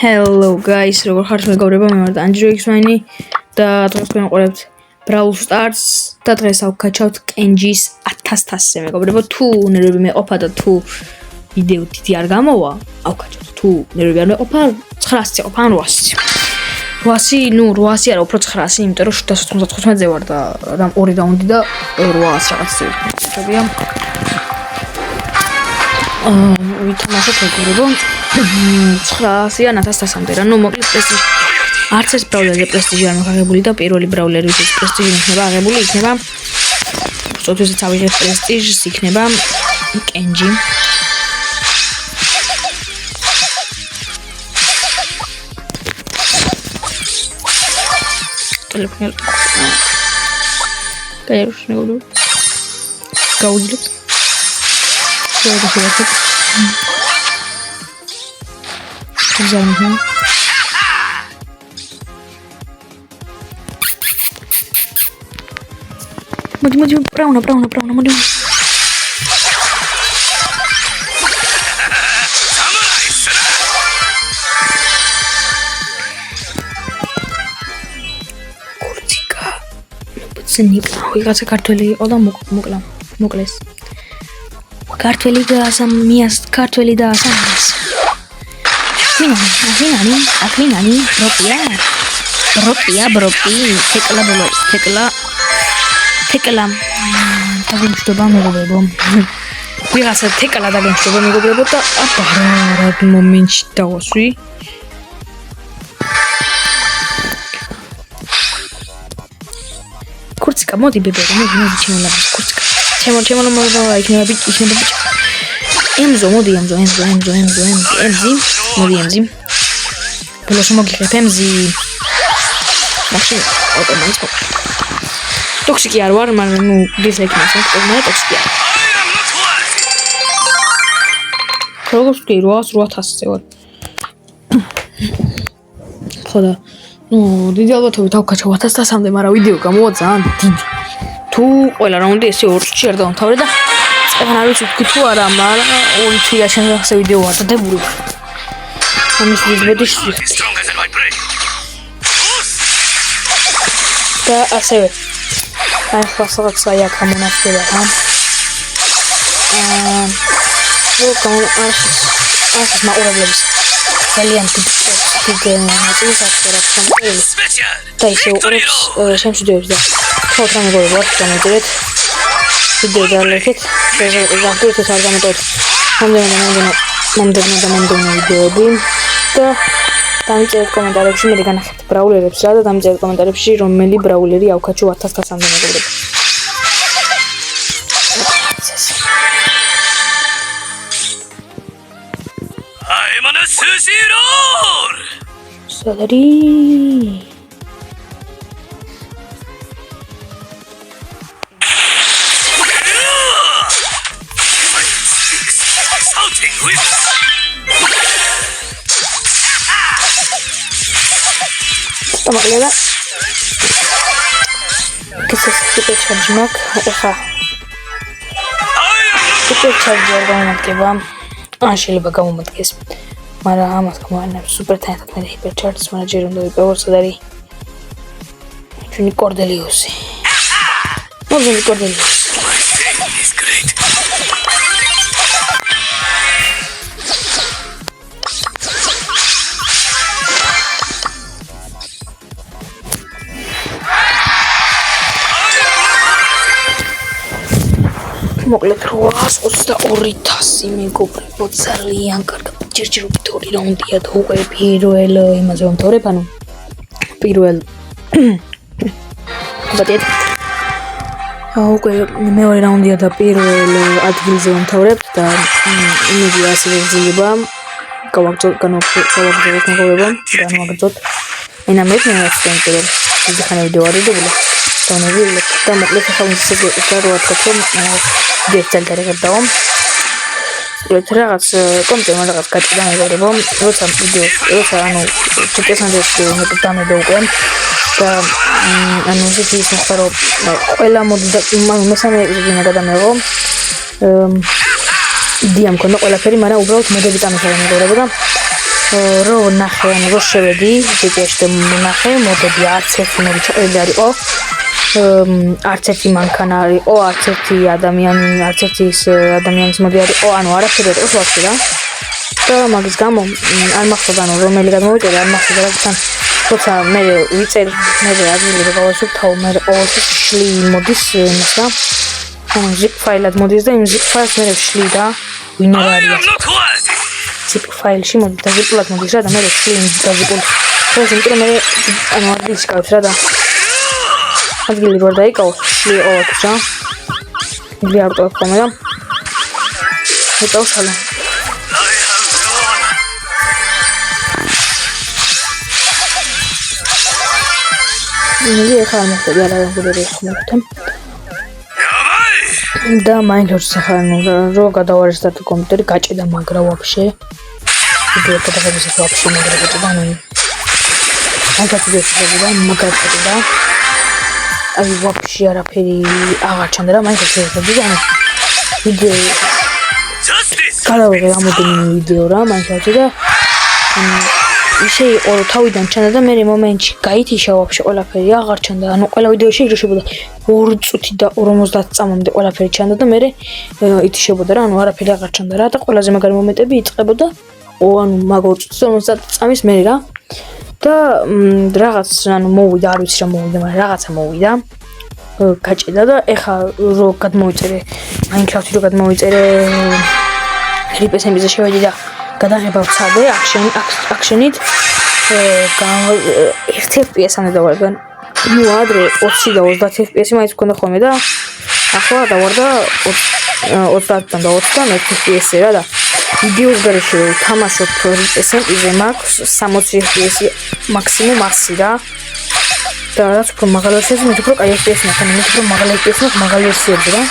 Hello guys, როგორ ხართ მეგობრებო, მე ვარ Andrew-X-Mine და დღეს გვენყურებთ Brawl Stars და დღეს ავკაჩავთ Kenji-ს 1000-ზე მეგობრებო, თუ ნერვები მეყოფა და თუ ვიდეო დიდი არ გამოვა, ავკაჩავთ. თუ ნერვები არ მეყოფა, 900 ეყოფა ან 800. 800, ну 800 არა, უფრო 900, იმიტომ რომ 795-ზე ვარ და ორი რაუნდი და 800 რაღაცა ვიქნებია. ვითამაშოთ მეგობრებო 900-იან 1000-მდე რა, ну მოკლედ პრესტიჟი არც ეს ბრაულერზე პრესტიჟი არ მოგაღებული და პირველი ბრაულერი ვისაც პრესტიჟი იქნება აღებული იქნება სოთვისაც ავიღებ პრესტიჟს იქნება Kenji ტელეფონი გაიაროს მეგობრებო გაუძლებთ Замена. Моди, правильно, моди. Куртика. Пацаны, ой, картофели, ода моклес. Картофели да сам мест, картофели да сам мест. Aklina니, Bropia, Tekla. Tagumshtoba megobebo. Ვიღაცა თეკლა დაგემშტობა მეგობრებო და აბა რა მომენტში დავასვი. კურციკა მოდი ბებია, მოდი ჩემოლაბის კურციკა. ჩემოლაბა იქნება ბიჭი. Emzo, მოდი Emzo. მოდი Emzi. ბოლოს მოგიხებ Emzi. მაშინ ოტომანს. ტოქსიკი არ ვარ, მაგრამ ნუ დისლაიქს მაქვს, ტოქსიკი არ. როგორც კი 800-ზე ვარ. ხოდა, ნუ დიდი ალბათობით ავკაჩავ 1000-მდე, მაგრამ ვიდეო გამოვა ძალიან დიდი. თუ ყველა რაუნდი ესე 2 წუთში არ დავამთავრე და წეღან არ ვიცი თუ არა, მაგრამ 2 თვეა შემდგომზე ვიდეო არ დადებული. ამის ვიდეოებში და ასევე აი ხასაღაცა იქ ამონახება რა. ეს მაყურებლების ძალიან დიდი ნაწილი აქვს სამყაროს და ისე უყურებს შემშვიდობებს და თქოთ რა მეგობრებო არ გამოდეთ ვიდეო დალექეთ ზოგადად არ გამოდეთ მომდევნო ვიდეოები და დამიწერეთ კომენტარებში მე განახეთ ბრაულერებს რა და დამიწერეთ კომენტარებში რომელი ბრაულერი ავკაჩო 1000-მდე მეგობრებო Salary. Toma lihat. Kita chargemak. Kita charger banget kebam. შეიძლება გამომადგეს. მაგრამ ამას გამოანებს სუპერ თანხად მე ჰიპერ ჩარტს მანაჯერი უნდა ვიპოვოს სადარი ჩვენი კორდელიუსი. მოგზაური კორდელიუსი. მოკლედ 822,000 მეგობრებო ძალიან კარგი ჯერჯერობით 2 რაუნდია და უკვე პირველ იმაზე ვამთავრებ, ანუ პირველ ბატეთ უკვე მეორე რაუნდია და პირველ ადგილზე ვამთავრებ და იმედი ასევე გძლება გავაგრძელოთ მეგობრებო განვაგრძოთ ენა მე ვსწავლე დიდი ხანი ვიდეო არ დადებული დავნებილებ და მოკლედ ახლა უნდა რა ვთქვა დეტალდარებ დავამ ვეთ რაღაც კონტენტი რაღაც გაჭირდა მეგობრებო როცა ანუ ჩეკესანდებში მეტად უკვე და ანუ ის მოხდა რომ ყველა მოდი და მესამე ეპიზოდი გადამეღო იდეა მქონდა ყველაფერი, მაგრამ უბრალოდ მოდები წამოსვლა მეგობრებო და რო ნახე ან რო შევედი GPS-ში ნახე მოდები არც ერთი მოდი ჩაყრილი არისო არც ერთი მანქანა არისო არც ერთი ადამიანის მოდი არისო ანუ არაფერი არ იყო ვაფშე რა და მაგის გამო არ მახსოვდა ანუ რომელი გადმოვიწერე არ მახსოვდა რა თან თორსა მე ვიწერ მე ადვილი რო გავასუფთავ მე ყოველთვის შლი მოდის იმას რა ანუ zip ფაილად მოდის და იმ zip ფაილს მე ვშლი და ვინ არ არის zip ფაილში მოდის და zip-ად მოდის რა და მე ვშლი და zip-ად ეს იმიტომ მე ანუ ადგილს გავს რა და ადგილი რო დაიკავოს შლი ყოველთვის რა მე არ ვტოვებ ხოლმე და მეტავშალა ნელი ახლა მოხდა რა გულები ხმობთან და მაინდორს ახლა რო გადავარესტა კომპიუტერი გაჭედა მაგრა ვაფშე ვიდეო გადაღების ვაფშე მაგრა გაჭედა ანუ აგათი შეხედა მაგრა გაჭედა აი ვაფშე არაფერი აღარ ჩანდა რა მაინდორს შეხედა ანუ ვიდეო გადავიღე რამოდენიმე ვიდეო რა მაინდორს და ისე იყო რომ თავიდან ჩანდა და მე მომენტში გაითიშა ვაფშე ყველაფერი აღარ ჩანდა ანუ ყველა ვიდეოში იროშებოდა 2 წუთი და 50 წამამდე ყველაფერი ჩანდა და მე ითიშებოდა რა ანუ არაფერი აღარ ჩანდა რა და ყველაზე მაგარი მომენტები იწყებოდა ანუ მაგ 2 წუთი 50 წამის მე რა და რაღაც ანუ მოვიდა არ ვიცი რა მოვიდა მაგრამ რაღაცა მოვიდა გაჭედა და ეხა რო გადმოვიწერე Minecraft-ი რო გადმოვიწერე რიპესემიზე შევედი და გადაღება ვცადე აქშენით 1 FPS-ამდე დავარგან ნუ ადრე 20 და 30 FPS-ი მაინც მქონდა ხოლმე და ახლა დავარდა 30-დან და 21 FPS-ი რა და ვიდეოს გარეშე ვთამაშობ SMP-ზე მაქვს 60 FPS-ი მაქსიმუმ 100 რა და რაც უფრო მაღალი ვერსიაზე მე უფრო კაი FPS-ი მაქვს ანუ მე უფრო მაღალი FPS-ი მაქვს მაღალი ვერსიაზე რა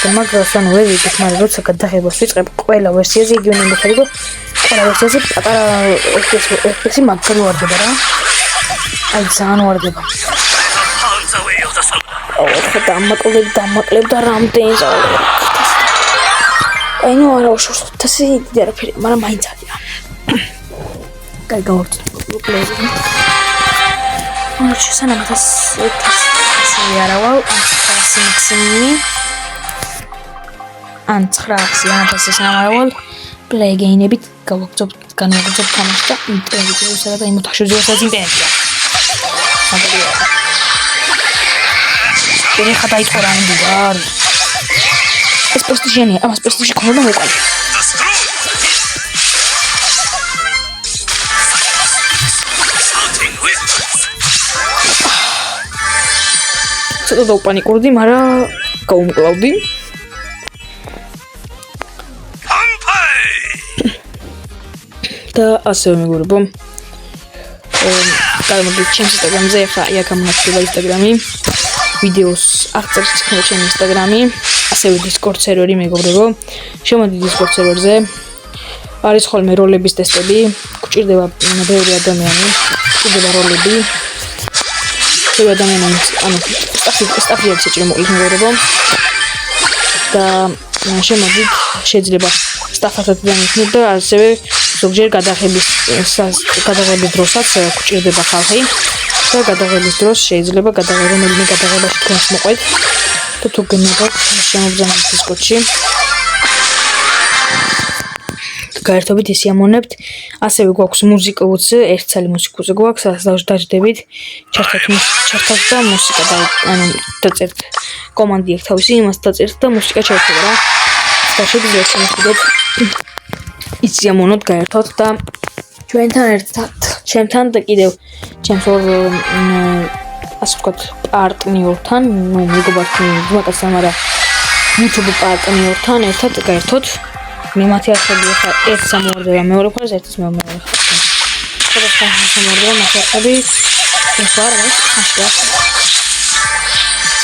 და მაგრამ სანუ ვეძებ მაგრამ როცა გადაღებას ვიწყებ ყველა ვერსიაზე იგივე უნდა ხარიგო ყველა ვერსიაზე პატარა FPS-ი მაგარი ვარდება რა აი ძალიან ვარდება ხო დამაკლებ და რამდენს აი ნუ არა უშორს თასი დიდი არაფერი მაგრამ მაინც არია კაი გავართ პლეიზი მოჩი სანამათას არავალ ასე მაქსიმუმი ან 900 სამარავალ პლეიგეინებით გავაგზავნებ თამაშს და ინტერნეტზე და იმ ოთახში ვისაც ინტერნეტია. მაგალითად. ეს ხა დაიწყო რა ინდიგარ. ეს პრესტიჟიანია, ამას პრესტიჟი ქონდა მოყვა. ცოტა დაუპანიკურდი, მაგრამ გაუმკლავდი. და ასევე მეგობრებო გამოდით ჩემს ინსტაგრამზე ახლა იქ გამონათება ინსტაგრამი ვიდეოს აღწერს ჩემს ინსტაგრამი ასევე დისკორდ სერვერი მეგობრებო შემოდით დისკორდ სერვერზე არის ხოლმე როლების ტესტები გვჭირდება ბევრი ადამიანი გვჭირდება როლები ბევრი ადამიანი ანუ სტაფი შეჭრე მოყვის მეგობრებო და შემოდით შეიძლება სტაფასაც დამიხნით და ასევე ზოგჯერ გადაღების დროსაც გვჭირდება ხალხი და გადაღების დროს შეიძლება რომელიმე გადაღებაში თქვენს მოყვეთ და თუ გნებავთ შემოგზავნეთ დისკორდში გაერთობით ისიამონებთ ასევე გვაქვს მუსიკაც ერთ ცალი მუსიკოზე გვაქვს სადაც დაждებით ჩართოთ და მუსიკა და ანუ დაწერთ კომანდი აქვს თავისი იმას დაწერთ და მუსიკა ჩავწერთ რა და შეიძლება შემოხვიდეთ ისიამონოთ გაერთოთ და ჩვენთან ერთად ჩემთან და კიდევ ჩემს ორ ასე ვთქვათ პარტნიორთან ნუ მეგობართან ძმაკაცთან მაგრამ YouTube პარტნიორთან ერთად გაერთოთ მე მათი არხები ახლა ერთ სამوارდება მეორე მხარეს ერთის მეორე მხარეს ხოდა სამوارდება მათი არხები ეს ვარ ეს ხაშია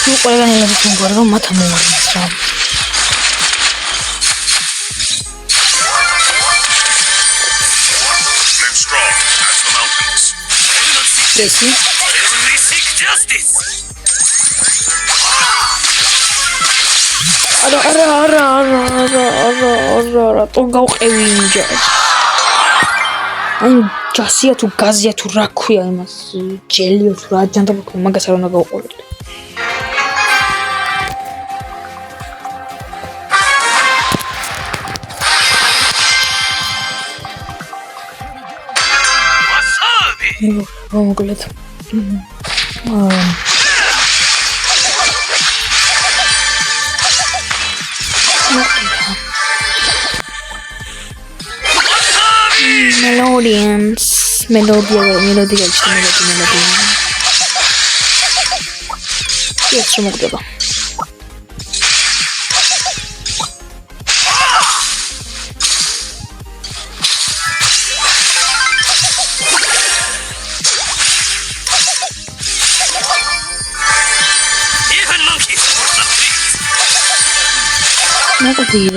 თუ ყველგან ელებს მოგوارდება მათ ამოვარდნას რა Jesse. We seek justice. Ara. Tu გავყევი ინჯა. აი ჯასია თუ გაზია თუ რა ქვია იმას ჯელიო თუ რა ჯანდაბა ქვია მაგას არ უნდა გავყოლოთ მოკლედ Melodia. Yes, შემოგდება.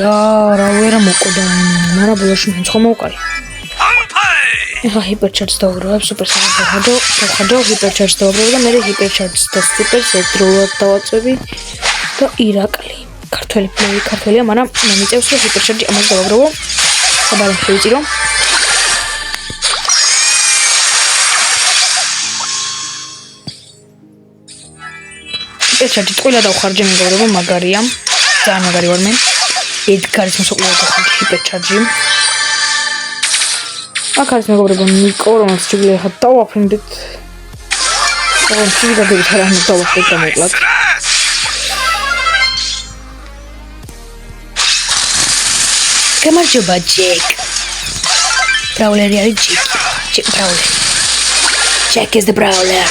რა ვერა მოყოდა, მაგრამ ბოლოს მე ხომ მოვყარი. ეხა ჰიპერჩარჯს დავუბრუნებ, სუპერსახედო ჰიპერჩარჯს დავუბრუნებ და მე ჰიპერჩარჯს და სუპერს ერთდროულად დავაწვევი და ირაკლი. ქართველია, მაგრამ მე მიწევს რომ ჰიპერჩარჯი ამას დავაგროვო. საბარემ შევიწირო. ჰიპერჩარჯი ყველა დავხარჯე მეგობრებო, მაგარია. ძალიან მაგარი ვარ მე. ედგარის მოსაყვლელად დავხარჯე ჰიპერჩარჯი. აქ არის მეგობრებო ნიკო, რომელსაც შეგვიძლია ხა დავაფრინდეთ. მაგრამ ცივი გადავით არ ამის დავაფრინდეთ და მოკლად. გამარჯობა ჯეკ. ბრაულერი არის ჯეკ ბრაულერი. Jack is the brawler.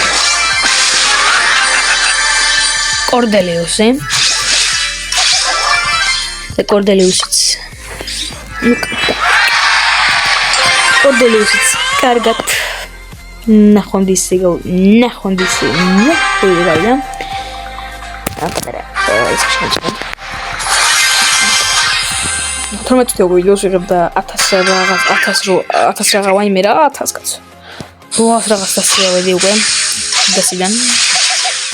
კორდელიუსი. და კორდელიუსიც. კორდელიუსიც კარგად ნახონდისი ნახოიდა აპატარა ეს შეჭრა 18 ვიდეოს ვიღებ და 1000 რაღაცა ვაიმე რა 1000 კაცო 800 რაღაც დასიავედი უკვე დასიდან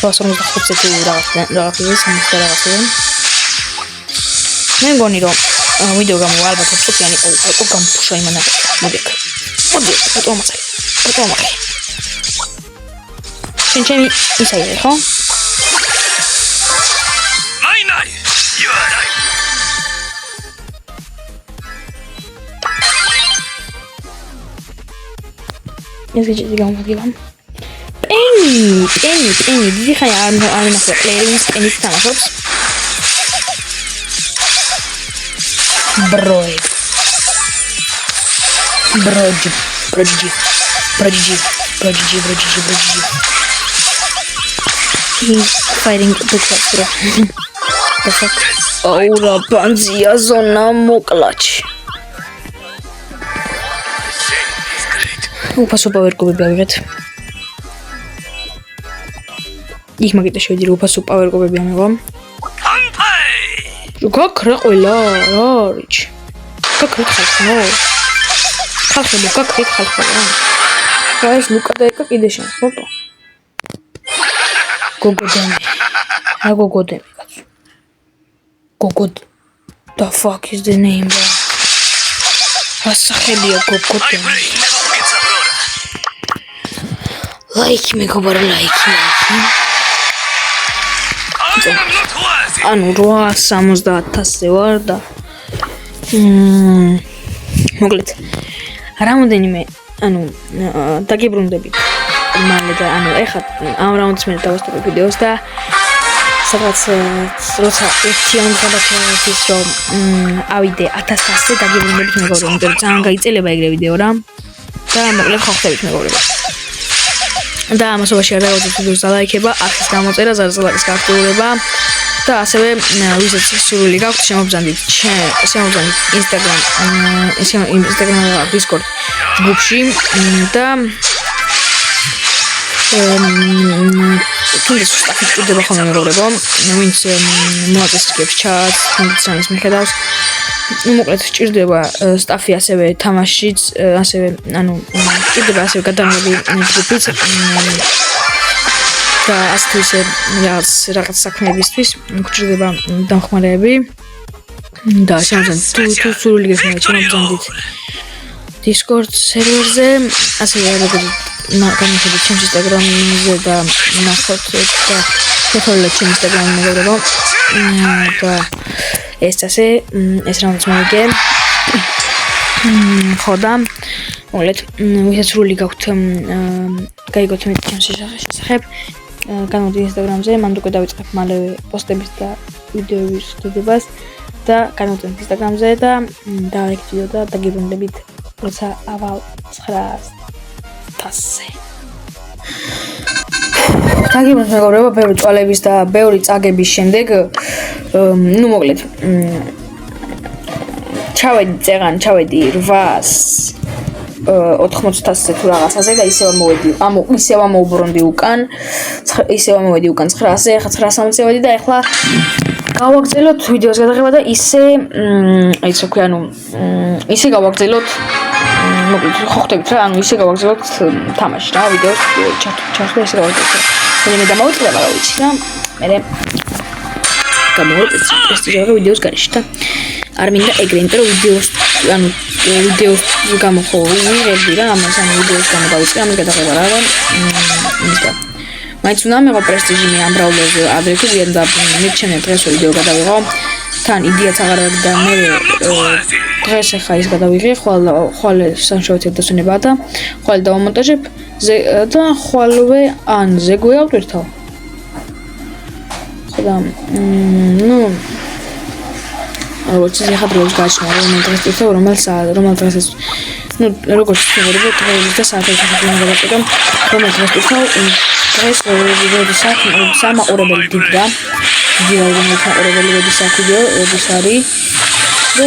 855 რაღაცა მე მგონი რომ ვიდეო გამოვა ალბათ წუთიანი ყო გამფუშა იმანა მოდი პატომაყი შენ ისაა ხო ნაი you are right ეს გიჟი გამოგივამ პენი დიდი ხანი არ ნახე პლეინის პენის თანახობს Prodigy. He's fighting the Quattro. The fuck? Aura Panzia zona moklach. Upasu power ko bebet. Ich magite შევიდი რომ უპასო პავერ კობები ამევა. გაქრა ყველა რა არის? გაქრით ხალხო. ხალხები გაქრით ხალხო. ეს ლუკა და ეკა კიდე შენ ფოტო. გოგოდემი. რა გოგოდემი კაცო. გოგოდ the fuck is the name? ასახელია გოგოდემი. Like me გობარ like me. ანუ 870,000-ზე ვარ და მოკლედ რამოდენიმე ანუ დაგიბრუნდებით მალე და ანუ ეხლა ამ რაუნდს მე დავასწრებ ვიდეოს და სადღაც როცა ერთიანი გადაჭერების რომ ავიდე 1100-ზე დაგიბრუნდებით მეგობრებო იმიტომ რომ ძალიან გაიწელება ეგრე ვიდეო რა და მოკლედ ხავხდებით მეგობრებო და ამასობაში არ დავაძლევთ ვიდეოს დალაიქება, არხის გამოწერა, ზარზელაკის გააქტიურება და ასევე ვისაც სურვილი გაქვთ შემობრძანდით Instagram და Discord ჯგუფში და თუნდაც სტაფი ჭირდება ხოლმე მეგობრებო, ვინც მოაწესრიგებს ჩატს, თუნდაც ამის მიხედავს მოკლედ ჭირდება სტაფი ასევე თამაშიც ასევე ანუ ჭირდება ასევე გადაღები ჯგუფიც და ასე რაღაც საქმეებისთვის ჭირდება დამხმარეები და შემოძანთ თუ სურვილი გესმენთ შემოძანდით Discord სერვერზე, ასევე როგორც გამოჩნდა ჩემს Instagram-ზე და ნახოთ და შეფოლოთ ჩემს Instagram-ზე მეგობრებო. და ეს ასე ეს რამაც მოიგე. ხო და მოგლეთ ვისაც სრული გაქვთ გაიგოთ მე ჩემს შესახებ განვადით Instagram-ზე, მანდ უკვე დავიწყებ მალევე პოსტების და ვიდეოების ხდებას და განვადით Instagram-ზე და დავაიქეთ ვიდეო და დაგიბრუნდებით როცა ავალ 900-ზე. დაგიბრუნდეთ მეგობრებო, ბევრი წვალების და ბევრი წაგების შემდეგ ნუ მოგლეთ ჩავედი 800-ზე თუ რაღაცაზე და ისევ ამოვუბრუნდი უკან 900-ზე, ახლა 960-ზე ვედი და ახლა გავაგრძელოთ ვიდეოს გადაღება და ისე ის რა ქვია, ისე გავაგრძელოთ მოკლედ ხო ხდებით რა, ისე გავაგრძელოთ თამაში რა, ვიდეოს ჩართვა ისე გავაგრძელოთ. მე დამოვიწყდა რა ვიცი და მე გამოვიწყე პრესტიჟური ვიდეოს გარეშე და არ მინდა ეგრე, იმიტომ რომ ვიდეოს გამოხო ვიღებდი რა, ამას ვიდეოს გამო დავიწყე, ამის გადაღება რა და ის და მაინც უნდა მეღო პრესტიჟი მე ამ ბრაუზერზე ადრე თუ ვიდან და მირჩენე დღეს ვიდეო გადავიღო თან იდეაც აღარ აქვს და მე დღეს ახლა ის გადავიღე ხვალ სამშობლოთი დასვენებაა და ხვალ დავამონტაჟებ და ხვალვე ან ზეგვე ავტვირთავ ხო და როგორც ახლა დროს გაჩნდა რომ დღეს ვიტყვი რომელ დღესაც როგორც ვთქვი დღეს და საათი გადავაკეთე რომელ დღეს ვიტყვი დღეს ვიდეოსაც სამაყურებელი დიდა ვიდეოები როდის აქვს ვიდეო როდის არის და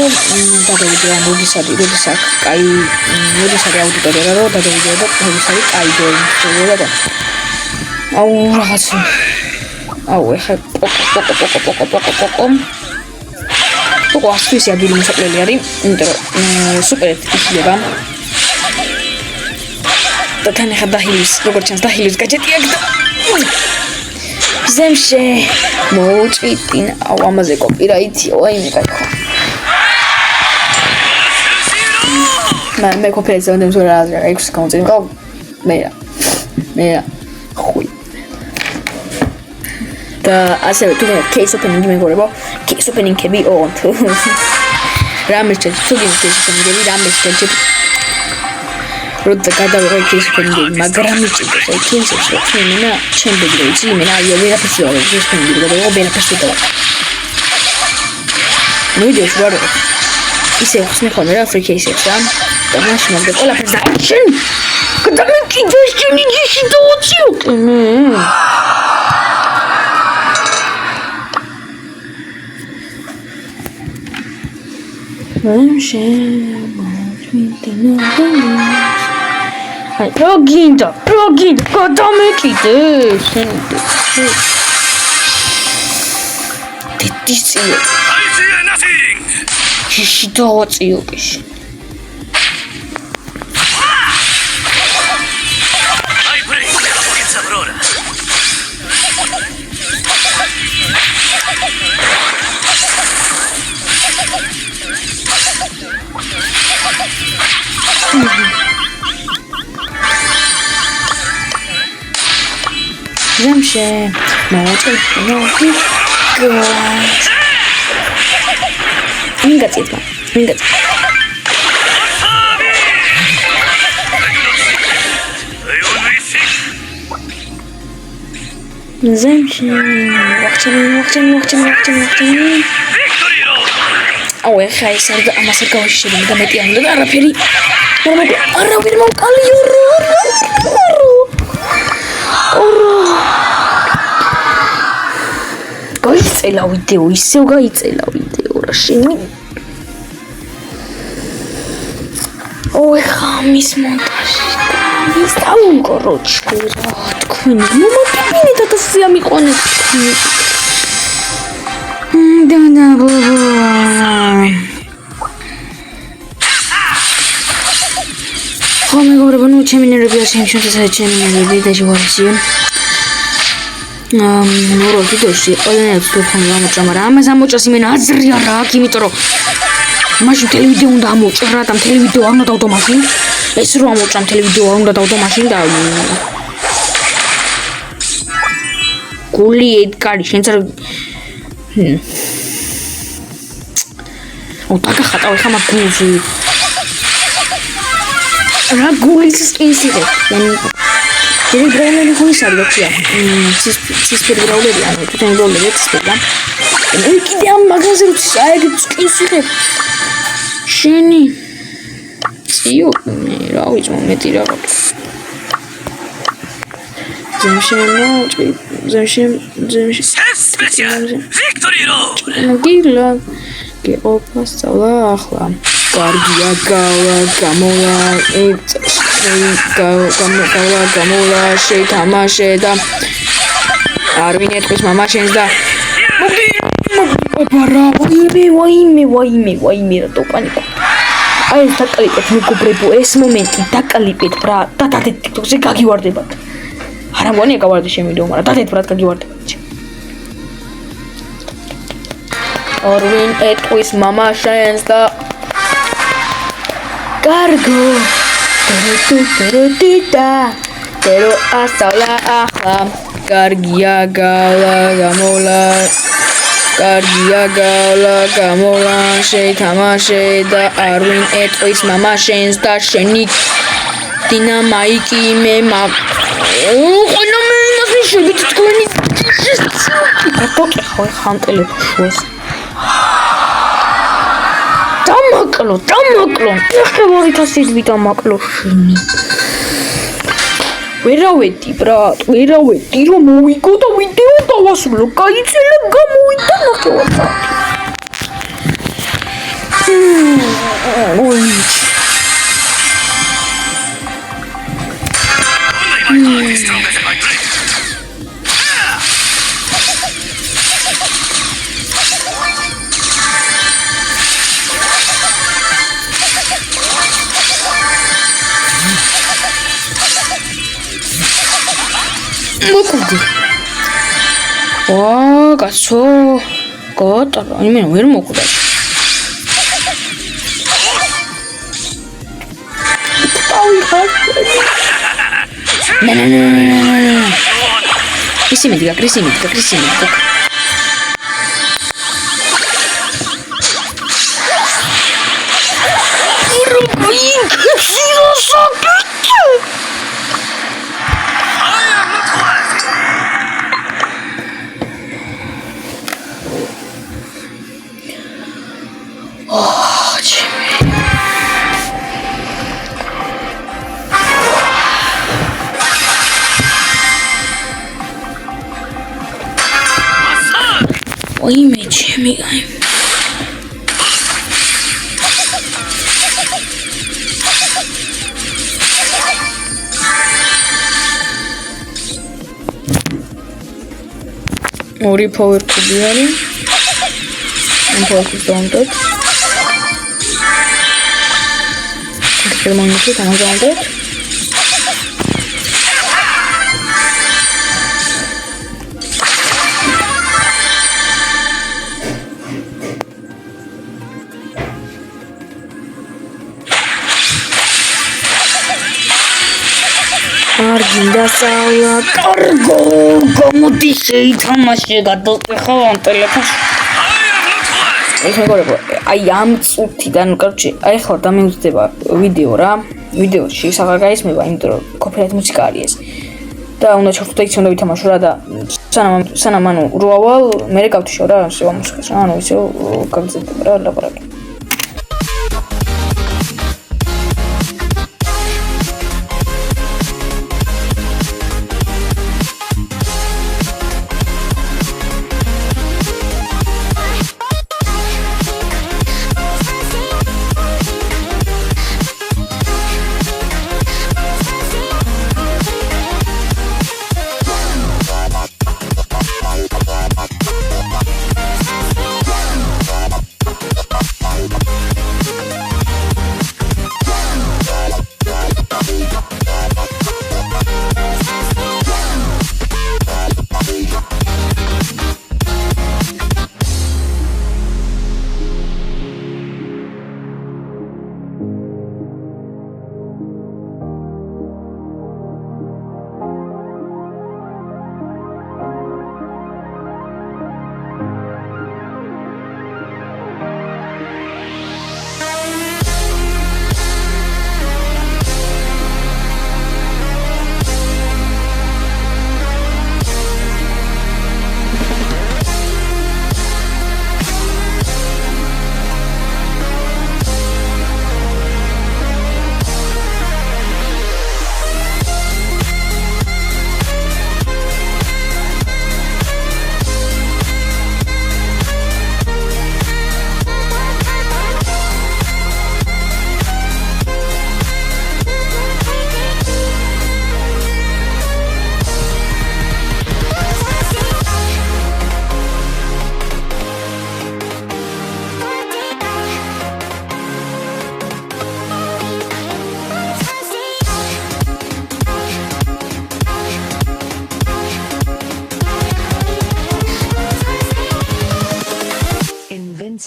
დავიდეო როდის არის როდის არის აუდიტორია რა დავიდეო და როდის არის ვიდეო და აუ რაღაც აუ ეხა პოკო ასვისი ადგილი მოსაკლელი არის იმიტომ რომ სუპერეთ იშლება და თან ეხა დაჰილის როგორც ჩანს დაჰილის გაჯეტი აქვს და ზემშე მოუჭიტინ აუ ამაზე კოპირაიტიო აი მე კაიქო მე კოპირაიტზე უნდა მსურა რა აქვს კონტენტი ყო მე ხუი და ასევე თუ case opening მეგობრებო case opening-ები on რამეს ჩაჭი თუ case opening-ები რამეს ჩაჭი როცა გადავიღე case opening-ები მაგრამ მიჭირდა case opening-ები მენა ჩემბედი ვიცი მენა აი ვერაფერს ვარ case opening-ები გადავიღე ვერაფერს ვიტყვა ნუ ვიდეოს ვარ ისე ხსნი ხოლმე რა free case-ებს რა და მაშინ მოგდა ყველაფერს და შენ გადამეკიდე შენი ჯიში დავუციო აი პროგინდა გადამეკიდე დიტისიო ჯიში დავუციო კიში Zemsze, mołoczek, Mingac jedno, mingac. Zemsze, łachczemy. O, jechaj, serda, a maserka się nie da meti, ale da raperi. Raperi mam kaliuru. გაიწელა ვიდეო, ისევ გაიწელა ვიდეო რა შენი. ოი ხამის მონტაჟი. ის დაუკოროჩკი რა თქვენ. მომატებინე და დასია მიყვანეთ. და ხო მეგობრებო, ნუ ჩემი ნერვები არ შემჩნევს, ჩემი ნერვები დაჟვარცია. ნორო ვიდეოში ყველანაირად ვთქვი მაგრამ ამას ამოჭას იმენა აზრი არა აქვს, იმიტომ რომ მაშინ ტელევიზია უნდა ამოვჭერ რა და ტელევიზია არ უნდა დავდო მაშინ ეს რო ამოვჭრამ ტელევიზია არ უნდა დავდო მაშინ და გული ედგარი შენც არ დაგახატავ ხა მაგ გულს რა გულის სკინს იღებ ეს გრაულერი ხონის არის რა ცისფერი გრაულერი ანუ თვითონ გრაულერი ცისფერი და კიდე ამ მაგაზე რო საერთო სკინს იღებ შენი წიო რა ვიცი მეტი რაღაც Zęszem Victory Gila Geopa stała achla Gargia gała gamola gała gamola Sheitama sheda Arvinet kus mama shenzda Para Vaime to panico Ai დაკალიპეთ მეგობრებო ეს მომენტი დაკალიპეთ ბრა და დადეთ TikTok-ზე გაგივარდებათ არა მგონია გავარდე შემიდო მაგრამ დადეთ ბრატ გაგივარდებათ ორვინ ეტყვის мама შენს და კარგო ტერეტიტა ტერო ასალა ახლა კარგია გალა გამოლა კარგია გალა გამოლა შეითამაშე და არვინ ეტყვის мама შენს და შენი დინამაიკი მე ყველა მე იმას მიშებით თქვენი გაკეთე ხან ტელეფონს დამაკლო ეხლა 2000 ვით დამაკლო შენი ვერავედი ბრატ ვერავედი რომ მოვიგო და ვიდეო დავასრულო გაიცელე გამოვიდა ნახევარსაათი ოი მოკვდი კაცო გოტა იმენ ვერ მოკვდა Крисимидга Ой, мечеми. ორი power cube არის. ამ ფოკუს დავდოთ. გერმანიაში დამაგავდეთ. Arginda sala cargo como dice თამაში გადავწეხო ამ ტელეფონს. ეხლა გორებო, აი ამ წუთიდან, короче, აი ხო დამეუძდება ვიდეო რა. ვიდეოში აღარ გაისმება, იმიტომ რომ copyright მუსიკა არის ეს. და უნდა ჩავხტო იქ უნდა ვითამაშო რა და სანამ ანუ რო ავალ, მე გავთიშო რა, შევა მუსიკას რა, ანუ ისე გაგზავნება რა ლაპარაკი.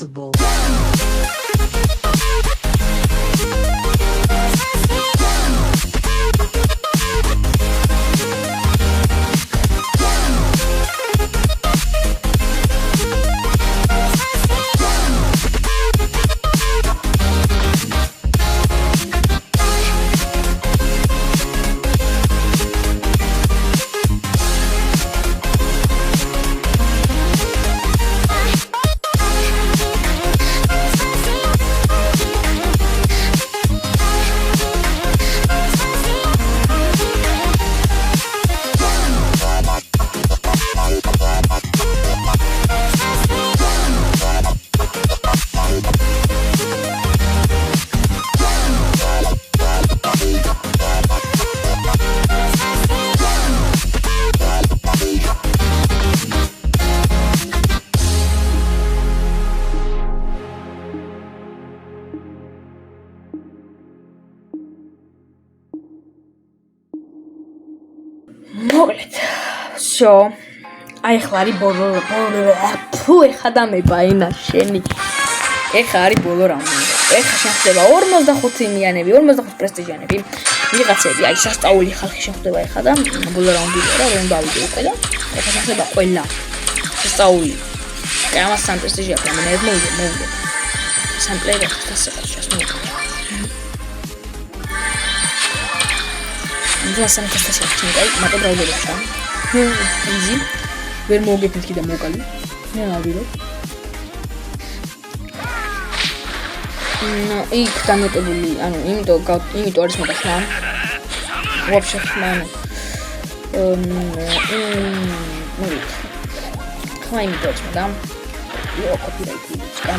Invincible. მოკლედ всё აი ხლა არის ბოლო ფუ ეხა დამება ენა შენი ეხა არის ბოლო რაუნდი ეხა შეხვდება 45-იანები 45 პრესტიჟიანები ვიღაცები აი სასწაული ხალხი შეხვდება ეხა და ბოლო რაუნდია რა რომ დავიდე უკვე და ეხა შეხვდება ყველა სასწაული და ამას სამ პრესტიჟია აქვს მე მოვიდე სამ პლეიერ ხსას შეხვდება Интересно, как это сейчас мато ბრალდებოდა. Easy. ვერ მოგეფით კიდე მოკალი. მე ავირო. იქ დამეტებული, ანუ იმიტომ არის მოკაშლა. Вообще ხმანა. ხმაინი დოჭმა და. იო კოპირაიტი და.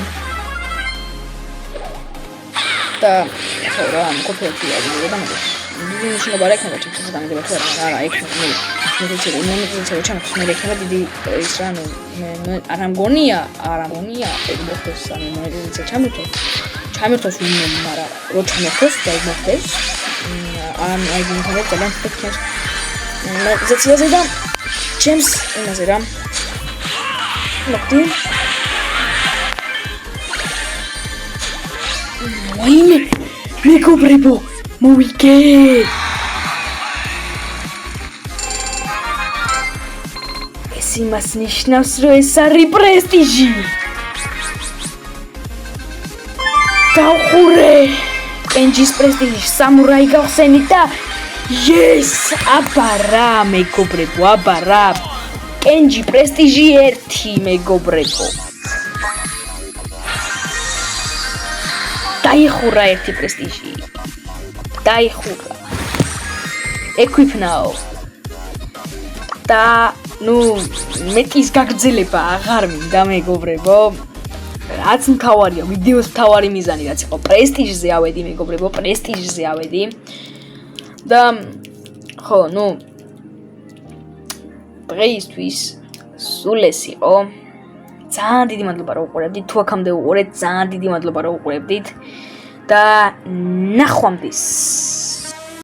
და ხო რა, კოპირაიტი არის და მაგას. დიდი შეგაბარ ექნება ჩემს დამდება თუ არა ექნება მე შეიძლება ჩემს მე ექნება დიდი ის რა ნუ მე არ ამგონია ეგ ანუ მე ჩამერთოს ვინმე მაგრამ რო ჩამერთოს და მოხდეს ამ აიგინქება ძალიან ფიქრს მე ზეციაზე და ჩემს იმაზე რა მოხდი ვაიმე მეგობრებო მოვიგე ეს იმას ნიშნავს რომ ეს არის პრესტიჟი გავხურე კენჯის პრესტიჟი სამურაი გავხსენით და yes აბარა მეგობრებო აბარა კენჯი პრესტიჟი 1 მეგობრებო დაიხურა 1 პრესტიჟი დაიხურა equipnao და ნუ მეტის გაგრძელება აღარ მინდა მეგობრებო რაც მთავარია ვიდეოს მთავარი მიზანი რაც იყო პრესტიჟზე ავედი მეგობრებო პრესტიჟზე ავედი და ხო ნუ დღეისთვის სულ ეს იყო ძალიან დიდი მადლობა რომ უყურებდით თუ აქამდე უყურეთ ძალიან დიდი მადლობა რომ უყურებდით და ნახვამდის